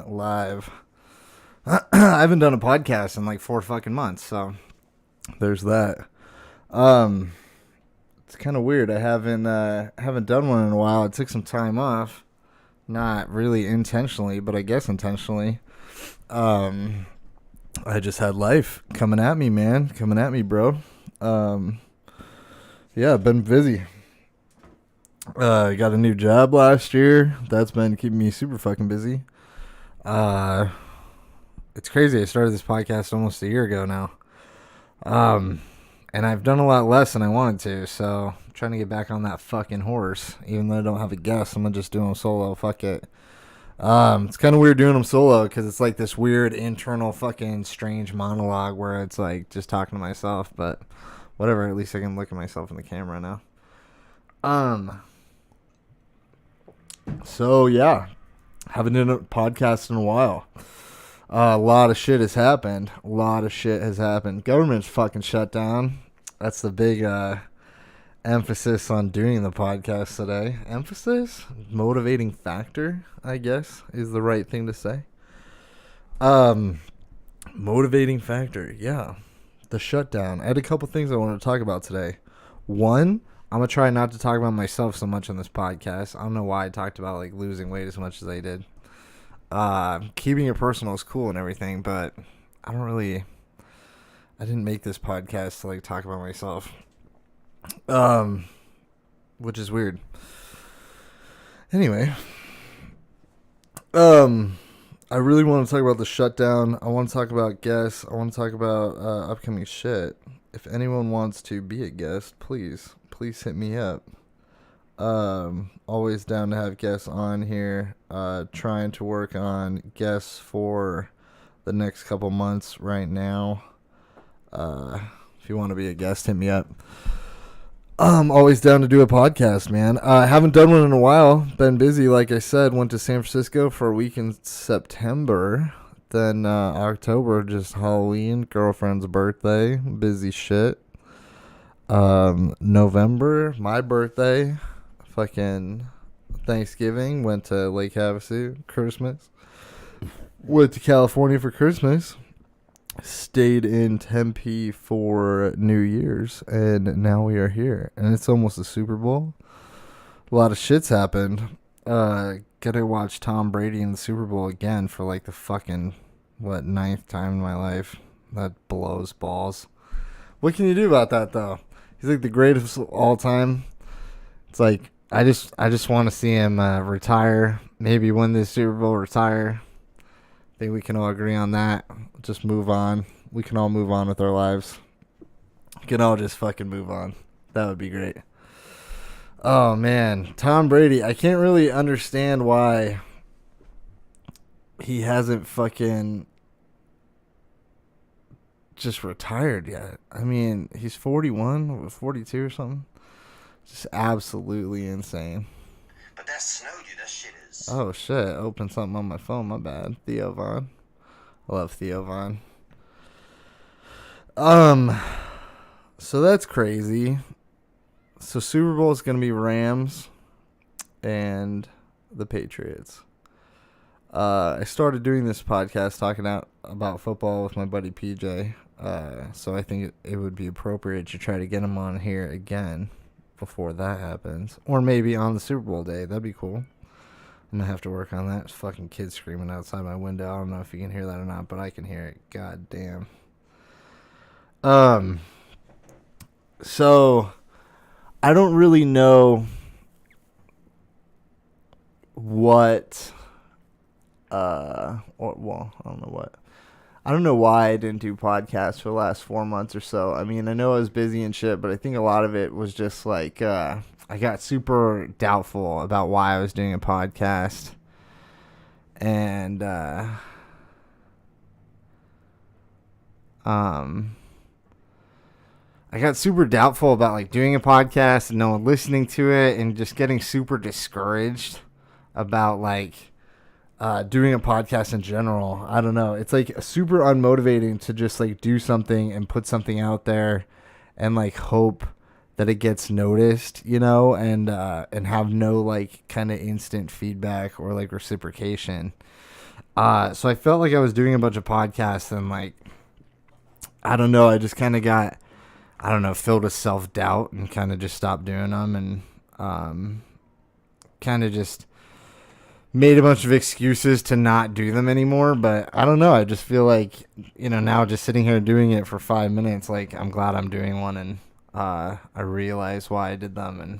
live. I haven't done a podcast in like 4 fucking months, so there's that. Um, it's kind of weird. I haven't done one in a while. I took some time off, not really intentionally, but I guess intentionally. Um, I just had life coming at me, man, coming at me, bro. Um, yeah, I've been busy. I got a new job last year. That's been keeping me super fucking busy. Uh, it's crazy. I started this podcast almost a year ago now. And I've done a lot less than I wanted to, so I'm trying to get back on that fucking horse. Even though I don't have a guest, I'm gonna just do them solo. Fuck it. It's kind of weird doing them solo because it's like this weird internal fucking strange monologue where it's like just talking to myself. But whatever. At least I can look at myself in the camera now. So yeah, haven't done a podcast in a while. A lot of shit has happened. Government's fucking shut down. That's the big emphasis on doing the podcast today. Emphasis? Motivating factor, I guess, is the right thing to say. Motivating factor, yeah. The shutdown. I had a couple things I wanted to talk about today. One, I'm going to try not to talk about myself so much on this podcast. I don't know why I talked about like losing weight as much as I did. Keeping it personal is cool and everything, but I didn't make this podcast to like talk about myself. Which is weird. Anyway, I really want to talk about the shutdown. I want to talk about guests. I want to talk about upcoming shit. If anyone wants to be a guest, please hit me up. Always down to have guests on here. Trying to work on guests for the next couple months right now. If you want to be a guest, hit me up. I'm always down to do a podcast, man. I haven't done one in a while. Been busy, like I said. Went to San Francisco for a week in September. Then October, just Halloween, girlfriend's birthday. Busy shit. November, my birthday. Fucking Thanksgiving. Went to Lake Havasu. Christmas. Went to California for Christmas. Stayed in Tempe for New Year's, and now we are here, and it's almost the Super Bowl. A lot of shit's happened. Gotta watch Tom Brady in the Super Bowl again for like the fucking 9th time in my life. That blows balls. What can you do about that though? He's like the greatest of all time. It's like I just want to see him retire. Maybe win this Super Bowl, retire. I think we can all agree on that. Just move on. We can all move on with our lives. We can all just fucking move on. That would be great. Oh, man. Tom Brady. I can't really understand why he hasn't fucking just retired yet. I mean, he's 41 or 42 or something. Just absolutely insane. But that snow, dude. That shit is. Oh, shit. Opened something on my phone. My bad. Theo Von. I love Theo Von. So that's crazy. So Super Bowl is going to be Rams and the Patriots. I started doing this podcast talking about football with my buddy PJ. So I think it would be appropriate to try to get him on here again before that happens. Or maybe on the Super Bowl day. That'd be cool. I'm going to have to work on that. It's fucking kids screaming outside my window. I don't know if you can hear that or not, but I can hear it. God damn. So I don't really know what I don't know what. I don't know why I didn't do podcasts for the last 4 months or so. I mean, I know I was busy and shit, but I think a lot of it was just like I got super doubtful about why I was doing a podcast. And I got super doubtful about like doing a podcast and no one listening to it, and just getting super discouraged about like doing a podcast in general. I don't know. It's like super unmotivating to just like do something and put something out there and like hope that it gets noticed, you know, and have no like kind of instant feedback or like reciprocation. So I felt like I was doing a bunch of podcasts and like, I don't know, I just kind of got, I don't know, filled with self-doubt and kind of just stopped doing them and kind of just made a bunch of excuses to not do them anymore. But I don't know, I just feel like, now just sitting here doing it for 5 minutes, like I'm glad I'm doing one and I realize why I did them. And,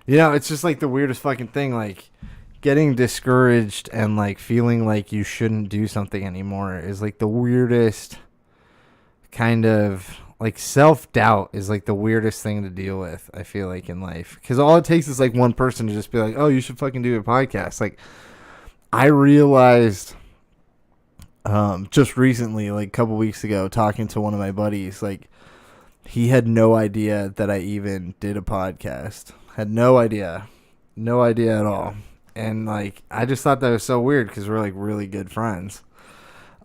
it's just like the weirdest fucking thing, like getting discouraged and like feeling like you shouldn't do something anymore is like the weirdest kind of like self-doubt is like the weirdest thing to deal with, I feel like, in life, because all it takes is like one person to just be like, oh, you should fucking do a podcast. Like I realized just recently, like a couple weeks ago, talking to one of my buddies, like he had no idea that I even did a podcast, had no idea at all. And like I just thought that was so weird because we're like really good friends.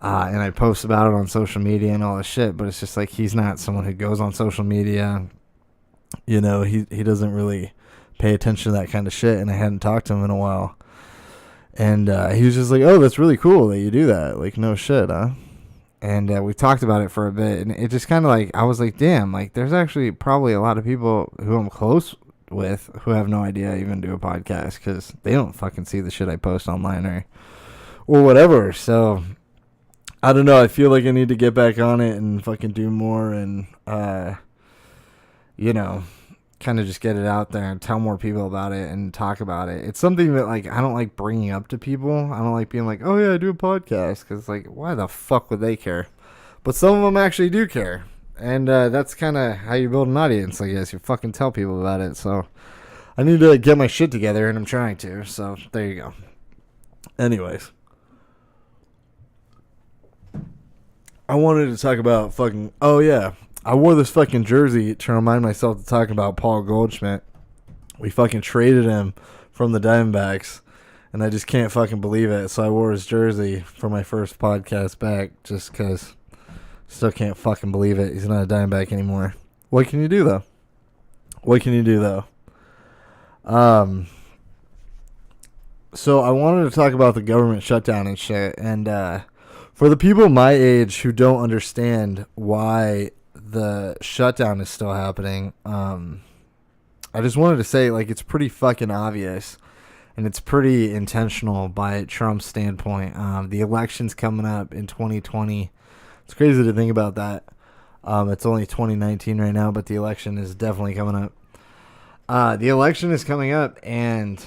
And I post about it on social media and all this shit, but it's just like he's not someone who goes on social media. He doesn't really pay attention to that kind of shit, and I hadn't talked to him in a while. And he was just like, oh, that's really cool that you do that. Like, no shit, huh? And we talked about it for a bit, and it just kind of like, I was like, damn, like there's actually probably a lot of people who I'm close with who have no idea I even do a podcast because they don't fucking see the shit I post online or whatever. So I don't know. I feel like I need to get back on it and fucking do more and, kind of just get it out there and tell more people about it and talk about it. It's something that, like, I don't like bringing up to people. I don't like being like, oh, yeah, I do a podcast. Because, like, why the fuck would they care? But some of them actually do care. And that's kind of how you build an audience, I guess. You fucking tell people about it. So I need to get my shit together, and I'm trying to. So there you go. Anyways. I wanted to talk about fucking... Oh, yeah. I wore this fucking jersey to remind myself to talk about Paul Goldschmidt. We fucking traded him from the Diamondbacks, and I just can't fucking believe it. So I wore his jersey for my first podcast back just because still can't fucking believe it. He's not a Diamondback anymore. What can you do, though? So I wanted to talk about the government shutdown and shit, and for the people my age who don't understand why the shutdown is still happening, I just wanted to say, like, it's pretty fucking obvious, and it's pretty intentional by Trump's standpoint. The election's coming up in 2020. It's crazy to think about that. It's only 2019 right now, but the election is definitely coming up. The election is coming up, and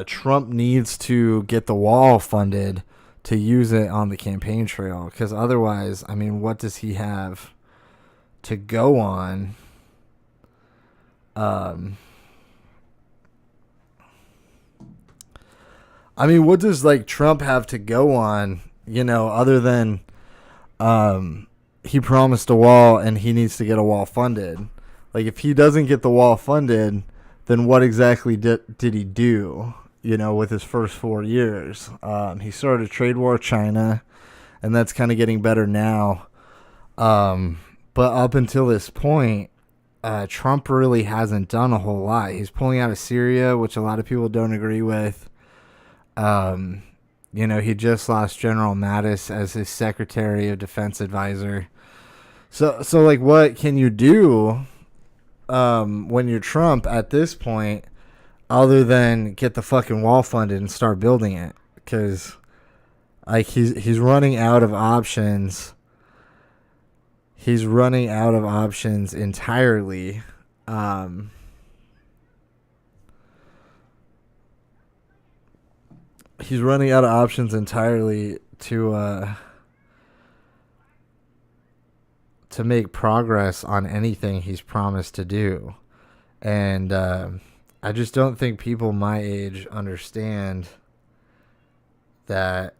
Trump needs to get the wall funded to use it on the campaign trail, because otherwise, I mean, what does he have to go on? I mean, what does like Trump have to go on, other than he promised a wall and he needs to get a wall funded? Like, if he doesn't get the wall funded, then what exactly did he do? With his first 4 years. He started a trade war with China, and that's kind of getting better now. But up until this point, Trump really hasn't done a whole lot. He's pulling out of Syria, which a lot of people don't agree with. He just lost General Mattis as his Secretary of Defense advisor. So like, what can you do when you're Trump at this point, other than get the fucking wall funded and start building it? Because like he's running out of options. He's running out of options entirely. He's running out of options entirely to make progress on anything he's promised to do. And I just don't think people my age understand that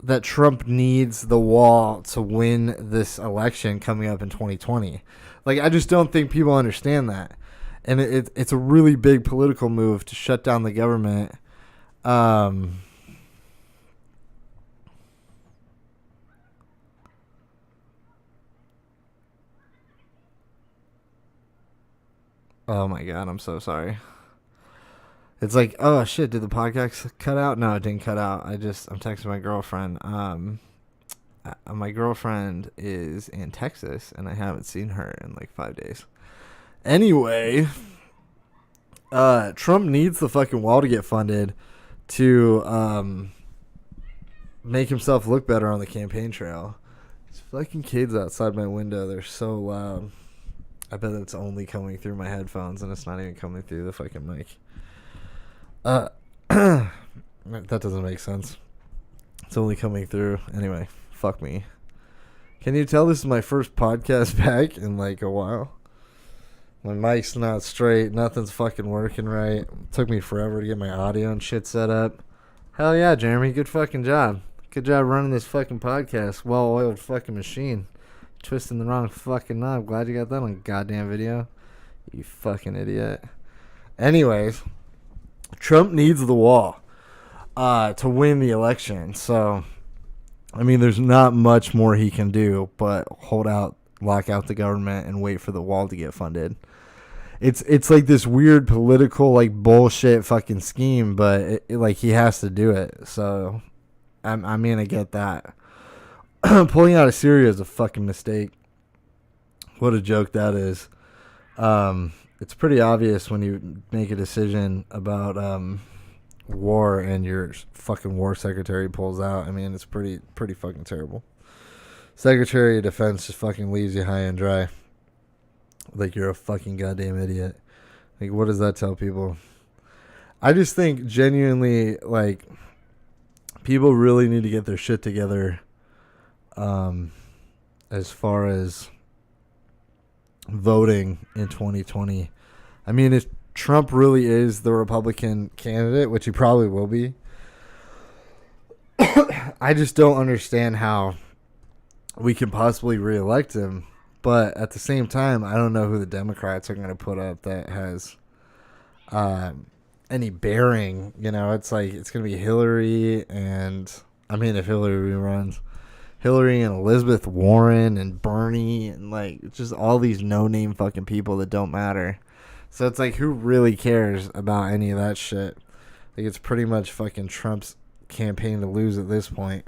that Trump needs the wall to win this election coming up in 2020. Like, I just don't think people understand that. And it's a really big political move to shut down the government. Oh my God, I'm so sorry. It's like, oh shit, did the podcast cut out? No, it didn't cut out. I'm texting my girlfriend. My girlfriend is in Texas, and I haven't seen her in like 5 days. Anyway, Trump needs the fucking wall to get funded to make himself look better on the campaign trail. These fucking kids outside my window, they're so loud. I bet it's only coming through my headphones, and it's not even coming through the fucking mic. That doesn't make sense. It's only coming through. Anyway, fuck me. Can you tell this is my first podcast back in like a while? My mic's not straight. Nothing's fucking working right. It took me forever to get my audio and shit set up. Hell yeah, Jeremy. Good fucking job. Good job running this fucking podcast. Well-oiled fucking machine. Twisting the wrong fucking knob. Glad you got that on goddamn video. You fucking idiot. Anyways, Trump needs the wall to win the election. So, I mean, there's not much more he can do but hold out, lock out the government, and wait for the wall to get funded. It's like this weird political like bullshit fucking scheme, but like he has to do it. So, I mean, I get that. Pulling out of Syria is a fucking mistake. What a joke that is. It's pretty obvious when you make a decision about war and your fucking war secretary pulls out. I mean, it's pretty fucking terrible. Secretary of Defense just fucking leaves you high and dry. Like you're a fucking goddamn idiot. Like, what does that tell people? I just think genuinely, like, people really need to get their shit together as far as voting in 2020. I mean, if Trump really is the Republican candidate, which he probably will be, I just don't understand how we can possibly reelect him. But at the same time, I don't know who the Democrats are going to put up that has any bearing. You know, it's like it's going to be Hillary and, I mean, if Hillary runs, Hillary and Elizabeth Warren and Bernie and like just all these no-name fucking people that don't matter. So it's like, who really cares about any of that shit? Like, it's pretty much fucking Trump's campaign to lose at this point.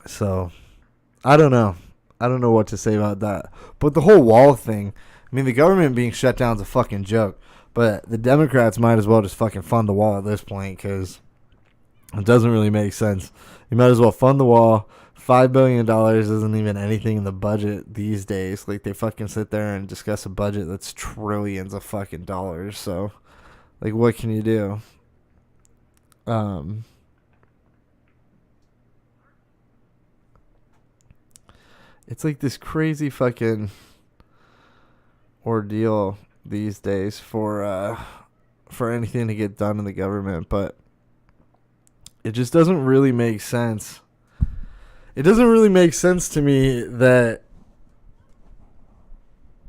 So I don't know. I don't know what to say about that. But the whole wall thing, I mean, the government being shut down is a fucking joke. But the Democrats might as well just fucking fund the wall at this point, because it doesn't really make sense. You might as well fund the wall. $5 billion isn't even anything in the budget these days. Like, they fucking sit there and discuss a budget that's trillions of fucking dollars. So, like, what can you do? It's like this crazy fucking ordeal these days for anything to get done in the government, but it just doesn't really make sense. It doesn't really make sense to me that,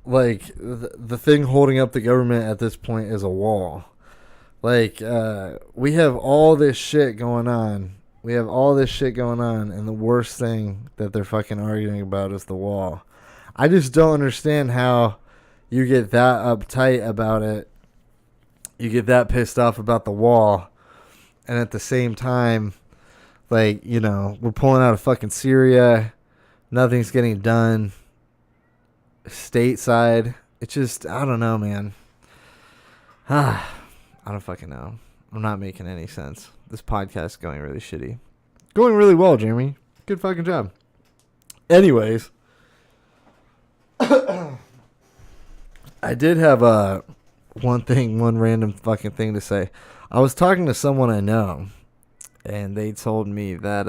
like, the thing holding up the government at this point is a wall. Like, we have all this shit going on. And the worst thing that they're fucking arguing about is the wall. I just don't understand how you get that uptight about it. You get that pissed off about the wall. And at the same time, like, you know, we're pulling out of fucking Syria. Nothing's getting done stateside. It's just, I don't know, man. I don't fucking know. I'm not making any sense. This podcast is going really shitty. Going really well, Jeremy. Good fucking job. Anyways, I did have one random fucking thing to say. I was talking to someone I know, and they told me that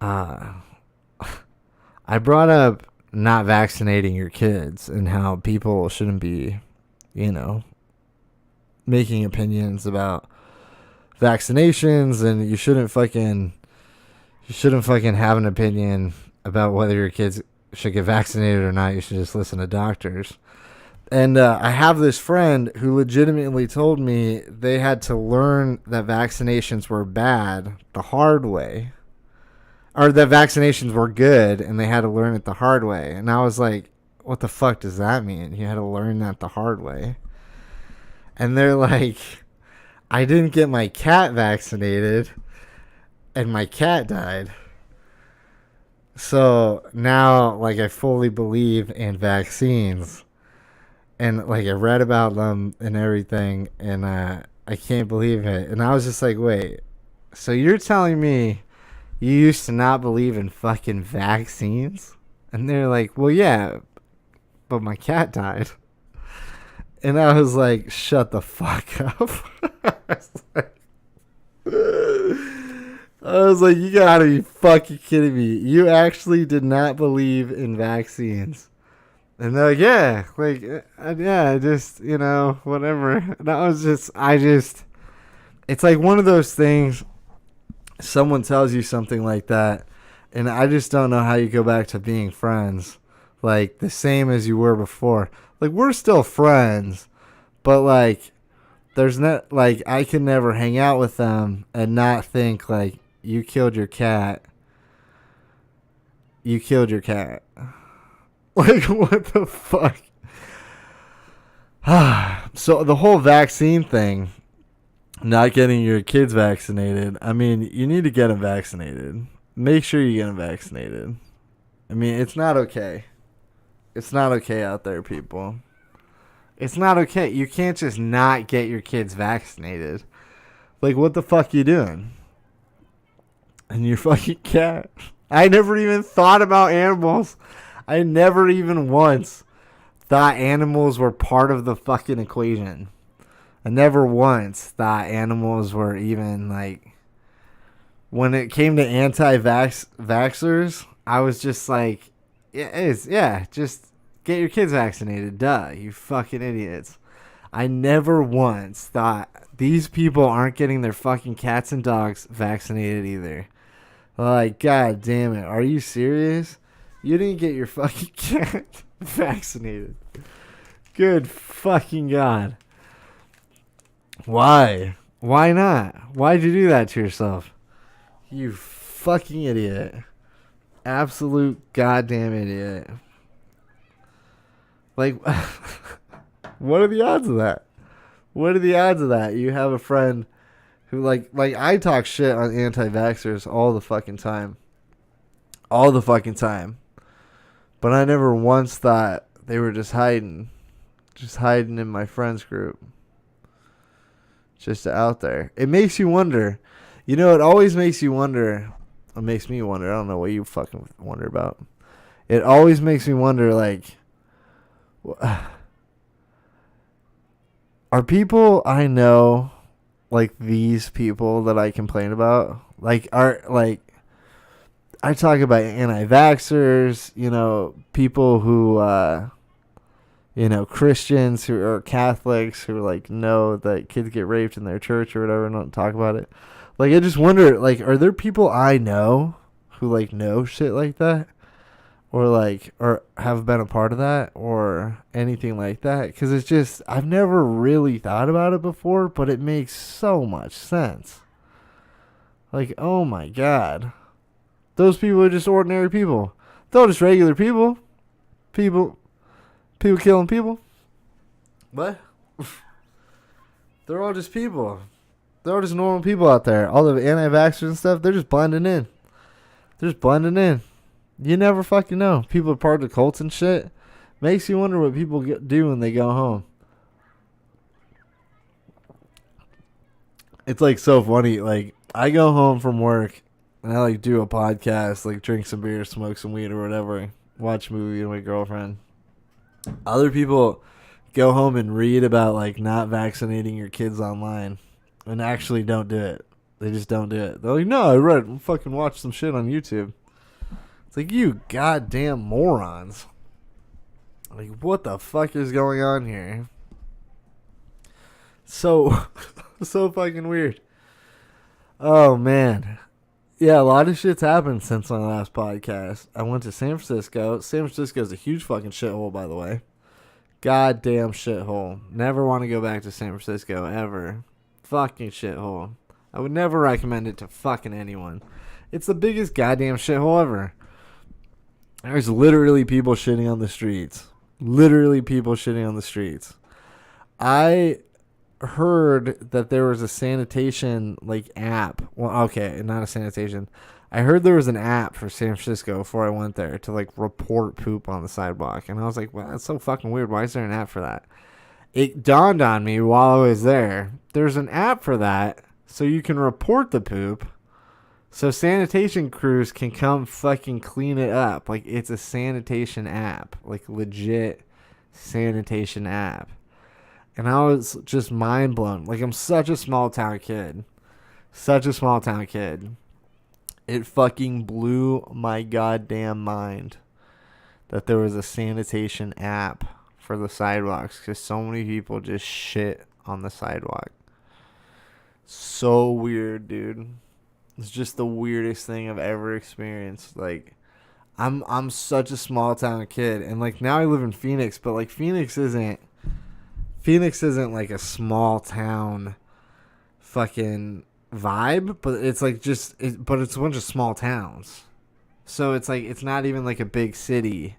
I brought up not vaccinating your kids and how people shouldn't be, you know, making opinions about vaccinations, and you shouldn't fucking have an opinion about whether your kids should get vaccinated or not. You should just listen to doctors. And I have this friend who legitimately told me they had to learn that vaccinations were bad the hard way, or that vaccinations were good and they had to learn it the hard way. And I was like, what the fuck does that mean? You had to learn that the hard way. And they're like, I didn't get my cat vaccinated, and my cat died. So now, like, I fully believe in vaccines. And, like, I read about them and everything, and I can't believe it. And I was just like, wait, so you're telling me you used to not believe in fucking vaccines? And they're like, well, yeah, but my cat died. And I was like, shut the fuck up. I was like, you gotta be fucking kidding me. You actually did not believe in vaccines. And they're like, yeah, just, whatever. And it's like one of those things, someone tells you something like that, and I just don't know how you go back to being friends. Like, the same as you were before. Like, we're still friends, but, like, there's not, like, I can never hang out with them and not think, like, you killed your cat. You killed your cat. Like, what the fuck? So, the whole vaccine thing, not getting your kids vaccinated, I mean, you need to get them vaccinated. Make sure you get them vaccinated. I mean, it's not okay. It's not okay out there, people. It's not okay. You can't just not get your kids vaccinated. Like, what the fuck you doing? And your fucking cat. I never even thought about animals. I never even once thought animals were part of the fucking equation. I never once thought animals were even, like... When it came to anti-vaxxers, I was just like, just get your kids vaccinated. Duh, you fucking idiots. I never once thought these people aren't getting their fucking cats and dogs vaccinated either. Like, god damn it. Are you serious? You didn't get your fucking cat vaccinated. Good fucking god. Why? Why not? Why'd you do that to yourself? You fucking idiot. Absolute goddamn idiot. Like, what are the odds of that? What are the odds of that? You have a friend who, like I talk shit on anti-vaxxers all the fucking time. All the fucking time. But I never once thought they were just hiding. Just hiding in my friends group. Just out there. It makes you wonder. You know, it always makes you wonder. It makes me wonder. I don't know what you fucking wonder about. It always makes me wonder, like, are people I know, like, these people that I complain about? Like, I talk about anti-vaxxers, people who, Christians who are Catholics who, like, know that kids get raped in their church or whatever and don't talk about it. Like, I just wonder, like, are there people I know who, like, know shit like that? Or, like, or have been a part of that? Or anything like that? Because it's just, I've never really thought about it before, but it makes so much sense. Like, oh my god. Those people are just ordinary people. They're just regular people. People killing people. What? They're all just people. They're all just normal people out there. All the anti-vaxxers and stuff, they're just blending in. They're just blending in. You never fucking know. People are part of the cults and shit. Makes you wonder what people do when they go home. It's, like, so funny. Like, I go home from work, and I, like, do a podcast, like, drink some beer, smoke some weed or whatever, watch a movie with my girlfriend. Other people go home and read about, like, not vaccinating your kids online. And actually don't do it. They just don't do it. They're like, no, I read, fucking watched some shit on YouTube. It's like, you goddamn morons. Like, what the fuck is going on here? So fucking weird. Oh, man. Yeah, a lot of shit's happened since my last podcast. I went to San Francisco. San Francisco's a huge fucking shithole, by the way. Goddamn shithole. Never want to go back to San Francisco, ever. Fucking shithole. I would never recommend it to fucking anyone. It's the biggest goddamn shithole ever. There's literally people shitting on the streets. Literally people shitting on the streets. I heard that there was a sanitation like app. Well, okay, not a sanitation. I heard there was an app for San Francisco before I went there to like report poop on the sidewalk, and I was like, "Well, that's so fucking weird. Why is there an app for that?" It dawned on me while I was there. There's an app for that, so you can report the poop, so sanitation crews can come fucking clean it up. Like it's a sanitation app, like legit sanitation app. And I was just mind blown. Like I'm such a small town kid. Such a small town kid. It fucking blew my goddamn mind that there was a sanitation app for the sidewalks because so many people just shit on the sidewalk. So weird, dude. It's just the weirdest thing I've ever experienced. Like, I'm such a small town kid, and like now I live in Phoenix, but like Phoenix isn't like a small town fucking vibe, but it's like but it's a bunch of small towns. So it's like it's not even like a big city.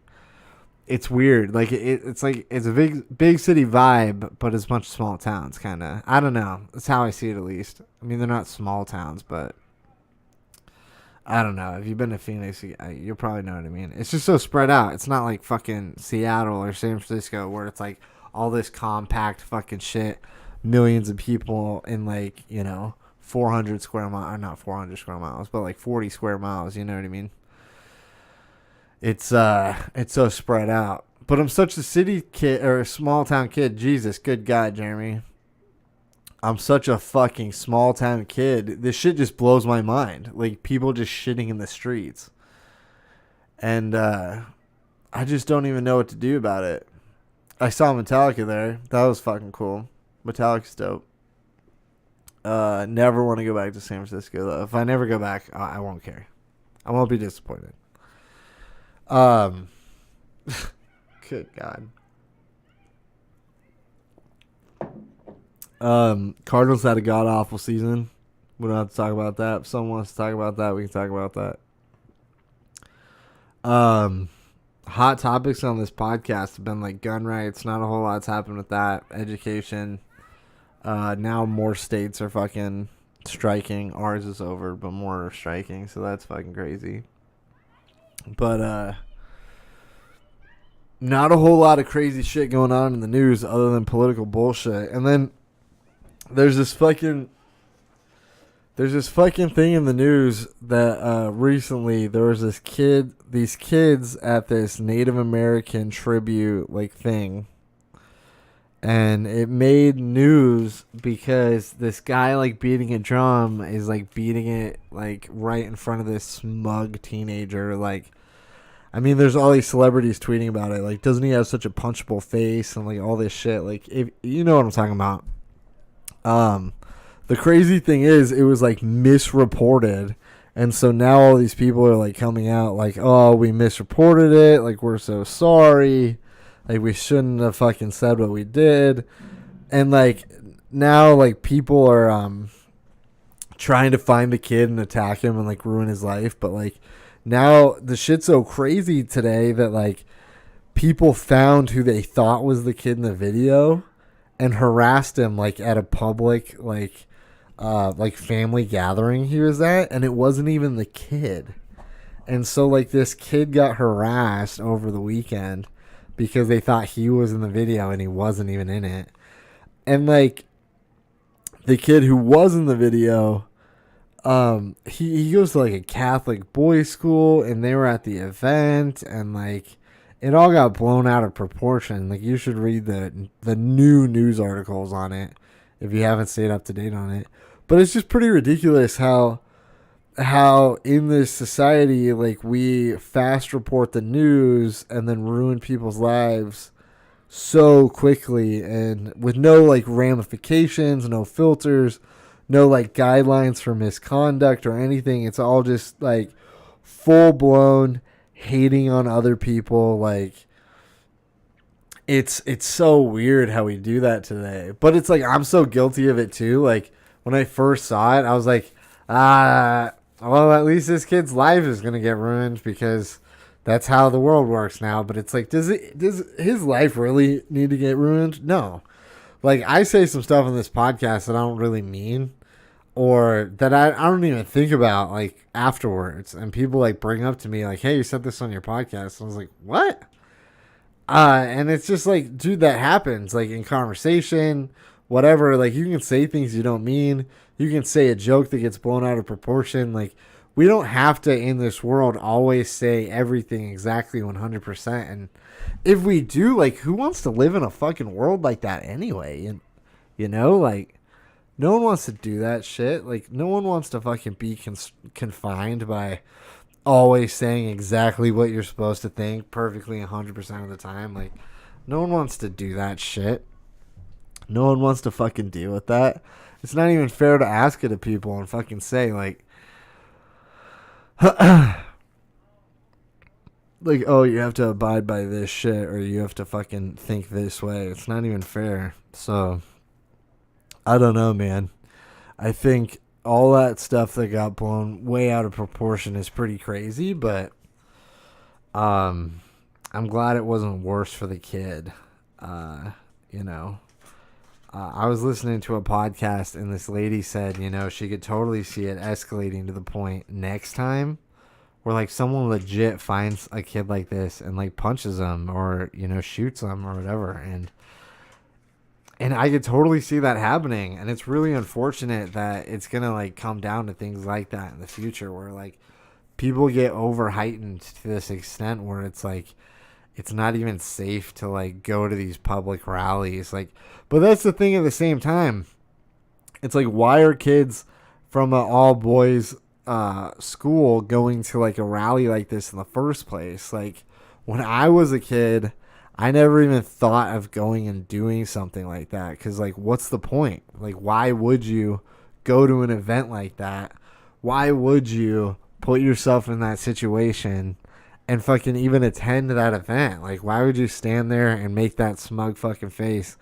It's weird. Like it's like it's a big city vibe, but it's a bunch of small towns kind of. I don't know. That's how I see it at least. I mean, they're not small towns, but I don't know. If you've been to Phoenix, you'll probably know what I mean. It's just so spread out. It's not like fucking Seattle or San Francisco where it's like all this compact fucking shit, millions of people in like, 400 square miles, or not 400 square miles, but like 40 square miles, you know what I mean? It's so spread out. But I'm such a city kid or a small town kid. Jesus, good God, Jeremy. I'm such a fucking small town kid. This shit just blows my mind. Like people just shitting in the streets. And I just don't even know what to do about it. I saw Metallica there. That was fucking cool. Metallica's dope. Never want to go back to San Francisco though. If I never go back, I won't care. I won't be disappointed. Good God. Cardinals had a god awful season. We don't have to talk about that. If someone wants to talk about that, we can talk about that. Hot topics on this podcast have been like gun rights. Not a whole lot's happened with that. Education. Now more states are fucking striking. Ours is over, but more are striking, so that's fucking crazy. But not a whole lot of crazy shit going on in the news other than political bullshit. And then there's this fucking thing in the news that recently there was these kids at this Native American tribute like thing. And it made news because this guy like beating a drum is like beating it like right in front of this smug teenager. Like, I mean, there's all these celebrities tweeting about it. Like, doesn't he have such a punchable face and like all this shit? Like, if you know what I'm talking about. The crazy thing is, it was like misreported, and so now all these people are like coming out like, oh, we misreported it. Like, we're so sorry. Like, we shouldn't have fucking said what we did. And like now, like people are trying to find the kid and attack him and like ruin his life. But like now the shit's so crazy today that like people found who they thought was the kid in the video and harassed him like at a public like family gathering he was at, and it wasn't even the kid. And so like this kid got harassed over the weekend because they thought he was in the video and he wasn't even in it. And like the kid who was in the video, he goes to like a Catholic boys' school, and they were at the event, and like it all got blown out of proportion. Like, you should read the new news articles on it if you haven't stayed up to date on it. But it's just pretty ridiculous how in this society, like, we fast report the news and then ruin people's lives so quickly and with no like ramifications, no filters, no like guidelines for misconduct or anything. It's all just like full blown hating on other people. Like, it's so weird how we do that today. But it's like I'm so guilty of it too. Like, when I first saw it, I was like, well, at least this kid's life is gonna get ruined because That's how the world works now. But it's like, does his life really need to get ruined? No. Like, I say some stuff on this podcast that I don't really mean, or that I don't even think about, like, afterwards. And people, like, bring up to me, like, hey, you said this on your podcast. And I was like, what? And it's just like, dude, that happens, like, in conversation, whatever. Like, you can say things you don't mean. You can say a joke that gets blown out of proportion. Like, we don't have to, in this world, always say everything exactly 100%. And if we do, like, who wants to live in a fucking world like that anyway? And, you know, like, no one wants to do that shit. Like, no one wants to fucking be confined by always saying exactly what you're supposed to think perfectly 100% of the time. Like, no one wants to do that shit. No one wants to fucking deal with that. It's not even fair to ask it of people and fucking say, like, like, oh, you have to abide by this shit, or you have to fucking think this way. It's not even fair. So, I don't know, man. I think all that stuff that got blown way out of proportion is pretty crazy, but I'm glad it wasn't worse for the kid. You know, I was listening to a podcast, and this lady said, you know, she could totally see it escalating to the point next time where, like, someone legit finds a kid like this and, like, punches them or, you know, shoots them or whatever. And I could totally see that happening. And it's really unfortunate that it's going to, like, come down to things like that in the future where, like, people get over heightened to this extent where it's, like, it's not even safe to, like, go to these public rallies. Like, but that's the thing at the same time. It's like, why are kids from an all-boys school going to, like, a rally like this in the first place? Like, when I was a kid, I never even thought of going and doing something like that because, like, what's the point? Like, why would you go to an event like that? Why would you put yourself in that situation and fucking even attend that event? Like, why would you stand there and make that smug fucking face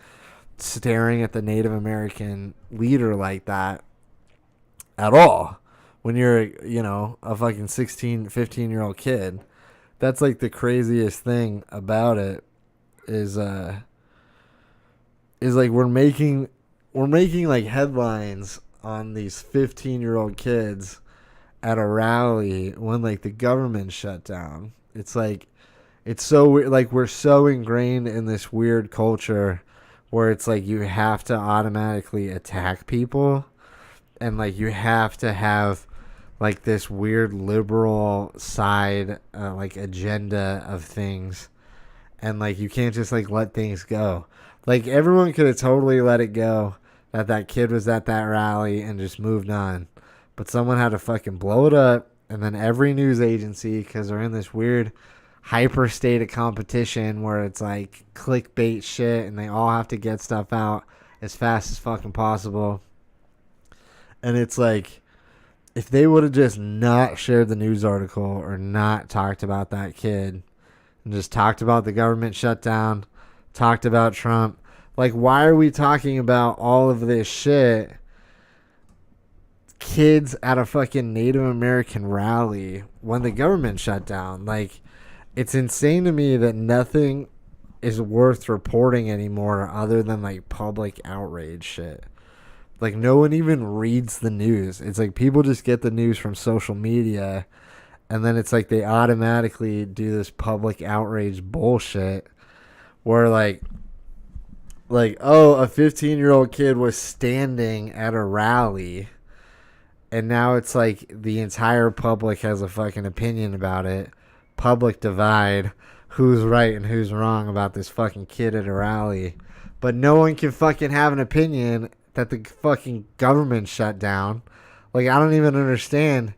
staring at the Native American leader like that at all when you're, you know, a fucking 16, 15-year-old kid? That's, like, the craziest thing about it. Is like we're making like headlines on these 15-year-old kids at a rally when, like, the government shut down. It's like, it's so weird. Like, we're so ingrained in this weird culture where it's like you have to automatically attack people, and, like, you have to have, like, this weird liberal side like agenda of things. And, like, you can't just, like, let things go. Like, everyone could have totally let it go that kid was at that rally and just moved on. But someone had to fucking blow it up. And then every news agency, because they're in this weird hyper state of competition where it's, like, clickbait shit and they all have to get stuff out as fast as fucking possible. And it's like, if they would have just not shared the news article or not talked about that kid, and just talked about the government shutdown, talked about Trump. Like, why are we talking about all of this shit? Kids at a fucking Native American rally when the government shut down. Like, it's insane to me that nothing is worth reporting anymore other than, like, public outrage shit. Like, no one even reads the news. It's like people just get the news from social media. And then it's like they automatically do this public outrage bullshit where, like, oh, a 15-year-old kid was standing at a rally, and now it's like the entire public has a fucking opinion about it. Public divide. Who's right and who's wrong about this fucking kid at a rally. But no one can fucking have an opinion that the fucking government shut down. Like, I don't even understand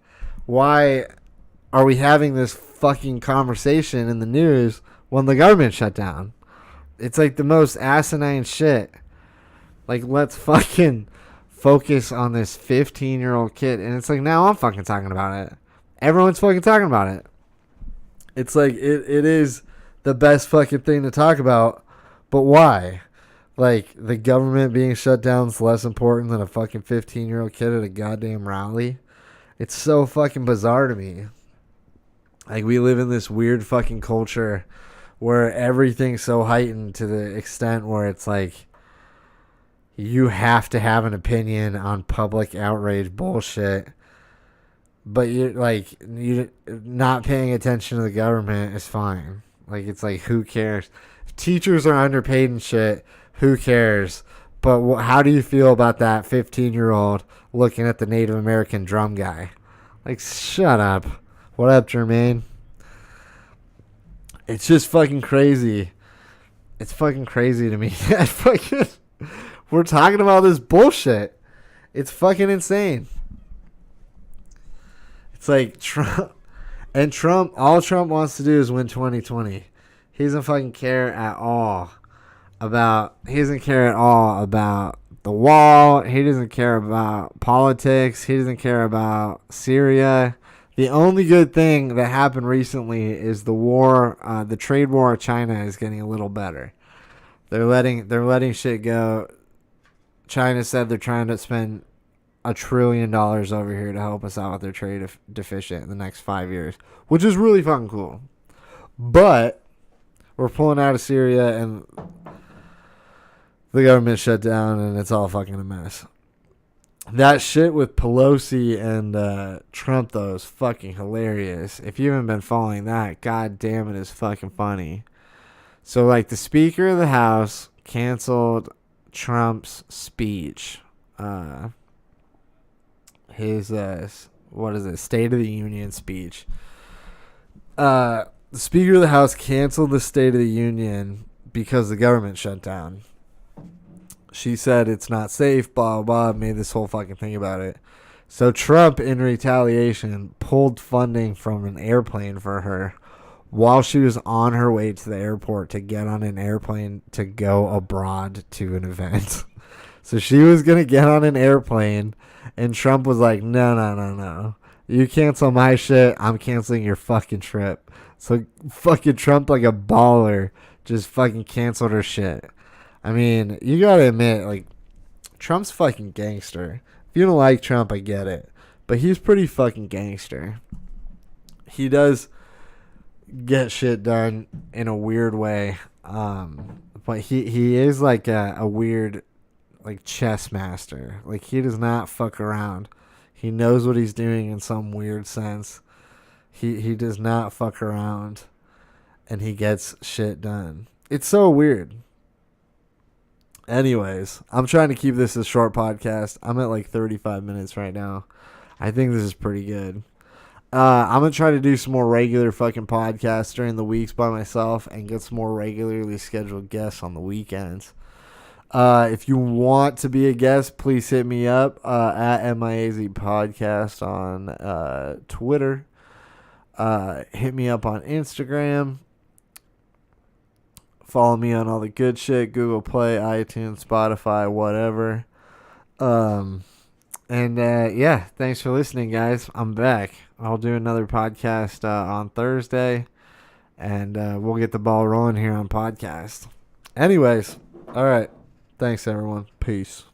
why are we having this fucking conversation in the news when the government shut down? It's like the most asinine shit. Like, let's fucking focus on this 15-year-old kid. And it's like, now I'm fucking talking about it. Everyone's fucking talking about it. It's like, it is the best fucking thing to talk about. But why? Like, the government being shut down is less important than a fucking 15-year-old kid at a goddamn rally? It's so fucking bizarre to me. Like, we live in this weird fucking culture where everything's so heightened to the extent where it's like you have to have an opinion on public outrage bullshit. But you not paying attention to the government is fine. Like, it's like, who cares? If teachers are underpaid and shit, who cares? But how do you feel about that 15-year-old looking at the Native American drum guy? Like, shut up. What up, Jermaine? It's just fucking crazy. It's fucking crazy to me. We're talking about this bullshit. It's fucking insane. It's like Trump. And Trump, all Trump wants to do is win 2020. He doesn't fucking care at all about the wall. He doesn't care about politics. He doesn't care about Syria. The only good thing that happened recently is the war, the trade war with China is getting a little better. They're letting shit go. China said they're trying to spend $1 trillion over here to help us out with their trade deficit in the next 5 years, which is really fucking cool. But we're pulling out of Syria and the government shut down and it's all fucking a mess. That shit with Pelosi and Trump, though, is fucking hilarious. If you haven't been following that, god damn, it is fucking funny. So, like, the Speaker of the House canceled Trump's speech. His, State of the Union speech. The Speaker of the House canceled the State of the Union because the government shut down. She said it's not safe, blah, blah, blah, made this whole fucking thing about it. So Trump, in retaliation, pulled funding from an airplane for her while she was on her way to the airport to get on an airplane to go abroad to an event. So she was going to get on an airplane, and Trump was like, no. You cancel my shit, I'm canceling your fucking trip. So fucking Trump, like a baller, just fucking canceled her shit. I mean, you gotta admit, like, Trump's fucking gangster. If you don't like Trump, I get it. But he's pretty fucking gangster. He does get shit done in a weird way. But he is like a weird, like, chess master. Like, he does not fuck around. He knows what he's doing in some weird sense. He does not fuck around. And he gets shit done. It's so weird. Anyways, I'm trying to keep this a short podcast. I'm at like 35 minutes right now. I think this is pretty good. I'm going to try to do some more regular fucking podcasts during the weeks by myself and get some more regularly scheduled guests on the weekends. If you want to be a guest, please hit me up at MiAZ Podcast on Twitter. Hit me up on Instagram. Follow me on all the good shit, Google Play, iTunes, Spotify, whatever. Yeah, thanks for listening, guys. I'm back. I'll do another podcast on Thursday, and we'll get the ball rolling here on podcast. Anyways, all right. Thanks, everyone. Peace.